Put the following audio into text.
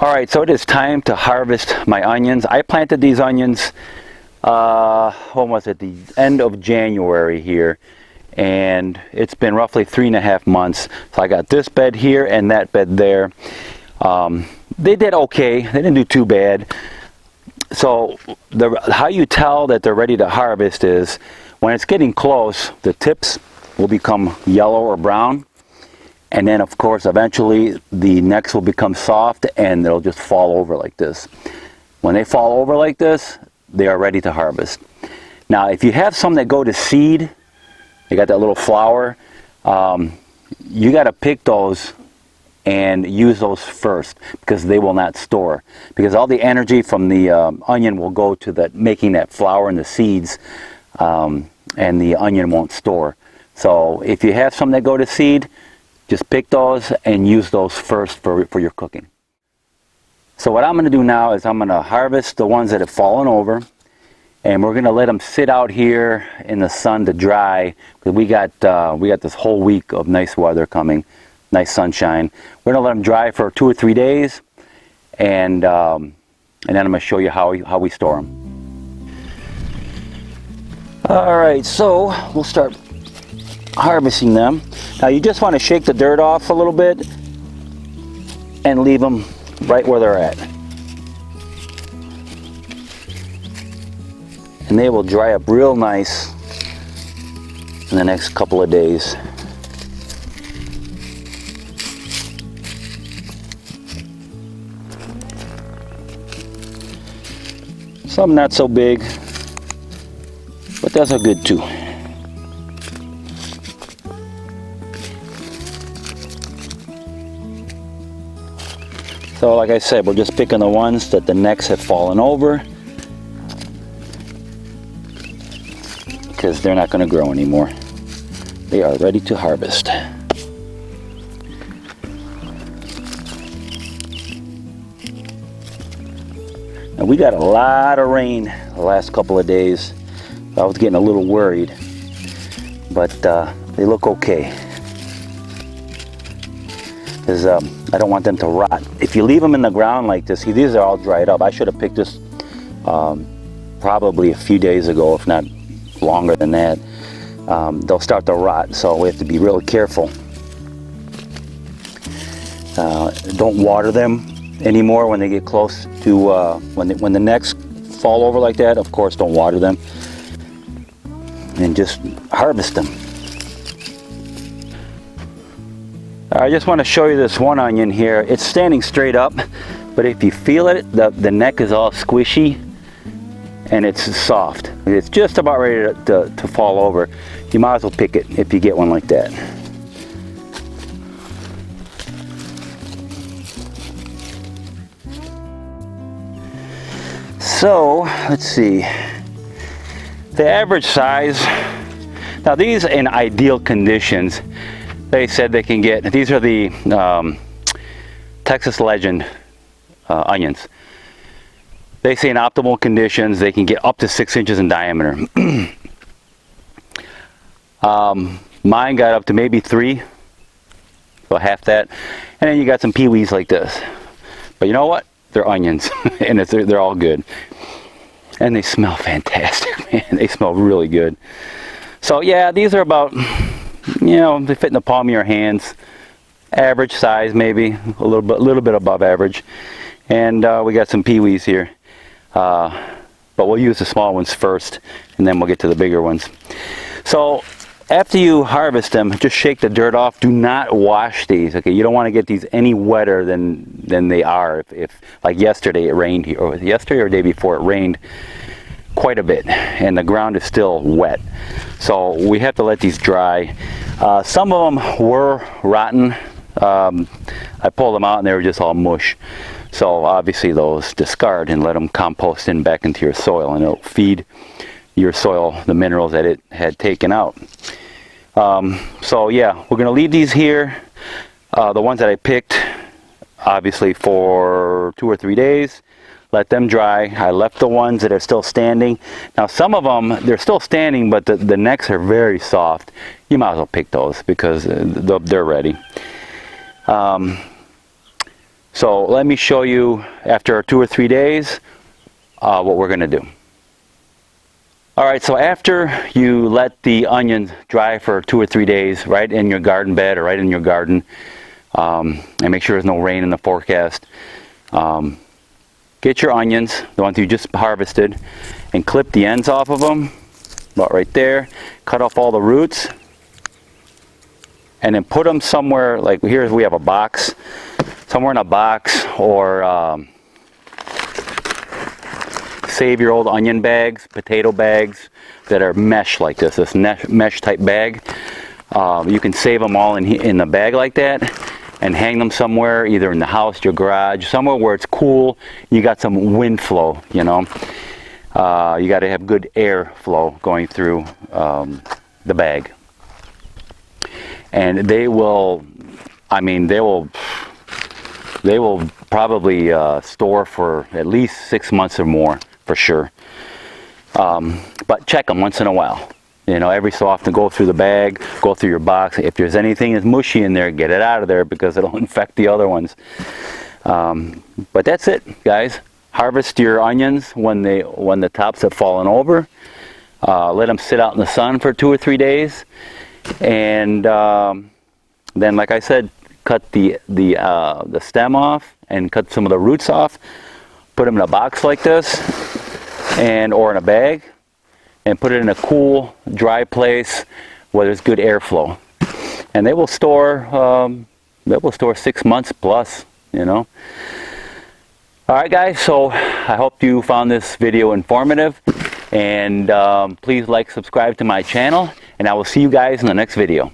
All right, so it is time to harvest my onions. I planted these onions, when was it? The end of January here. And it's been roughly 3.5 months. So I got this bed here and that bed there. They did okay. They didn't do too bad. So how you tell that they're ready to harvest is when it's getting close, the tips will become yellow or brown. And then, of course, eventually the necks will become soft and they'll just fall over like this. When they fall over like this, they are ready to harvest. Now, if you have some that go to seed, they got that little flower, you got to pick those and use those first because they will not store. Because all the energy from the onion will go to that, making that flower and the seeds, and the onion won't store. So if you have some that go to seed, just pick those and use those first for your cooking. So what I'm going to do now is I'm going to harvest the ones that have fallen over, and we're going to let them sit out here in the sun to dry because we got this whole week of nice weather coming, nice sunshine. We're going to let them dry for 2 or 3 days, and then I'm going to show you how we store them. All right, so we'll start harvesting them. Now you just want to shake the dirt off a little bit and leave them right where they're at. And they will dry up real nice in the next couple of days. Some not so big, but those are good too. So like I said, we're just picking the ones that the necks have fallen over because they're not going to grow anymore. They are ready to harvest. And we got a lot of rain the last couple of days. I was getting a little worried, but they look okay. Because I don't want them to rot. If you leave them in the ground like this, see, these are all dried up. I should have picked this probably a few days ago, if not longer than that. They'll start to rot, so we have to be really careful. Don't water them anymore when they get close to when the necks fall over like that. Of course, don't water them, and just harvest them. I just want to show you this one onion here. It's standing straight up, but if you feel it, the neck is all squishy and it's soft. It's just about ready to fall over. You might as well pick it if you get one like that. So let's see, the average size. Now these in ideal conditions, they said they can get, these are the Texas Legend onions. They say in optimal conditions they can get up to 6 inches in diameter. Mine got up to maybe 3, so half that. And then you got some peewees like this. But you know what? They're onions, and they're all good. And they smell fantastic, man. They smell really good. So yeah, these are about, you know, they fit in the palm of your hands. Average size, maybe a little bit above average. And we got some peewees here, but we'll use the small ones first, and then we'll get to the bigger ones. So after you harvest them, just shake the dirt off. Do not wash these. Okay, you don't want to get these any wetter than they are. If like yesterday it rained here, or yesterday or the day before it rained quite a bit, and the ground is still wet. So we have to let these dry. Some of them were rotten. I pulled them out and they were just all mush. So obviously those discard and let them compost in back into your soil, and it'll feed your soil the minerals that it had taken out. So yeah, we're gonna leave these here. The ones that I picked, obviously for 2 or 3 days. Let them dry. I left the ones that are still standing. Now some of them, they're still standing, but the necks are very soft. You might as well pick those because they're ready. So let me show you after 2 or 3 days what we're going to do. Alright, so after you let the onions dry for 2 or 3 days right in your garden bed or right in your garden, and make sure there's no rain in the forecast, get your onions, the ones you just harvested, and clip the ends off of them, about right there. Cut off all the roots, and then put them somewhere, like here we have a box, somewhere in a box, or save your old onion bags, potato bags that are mesh like this mesh type bag. You can save them all in the bag like that and hang them somewhere, either in the house, your garage, somewhere where it's cool. You got some wind flow, you know. You got to have good air flow going through the bag. And they will, I mean, they will probably store for at least 6 months or more, for sure. But check them once in a while. You know, every so often, go through the bag, go through your box. If there's anything that's mushy in there, get it out of there, because it'll infect the other ones. But that's it, guys. Harvest your onions when the tops have fallen over. Let them sit out in the sun for 2 or 3 days, and then, like I said, cut the stem off and cut some of the roots off. Put them in a box like this, or in a bag, and put it in a cool, dry place where there's good airflow. And they will store 6 months plus, you know. Alright guys, so I hope you found this video informative, and please like, subscribe to my channel, and I will see you guys in the next video.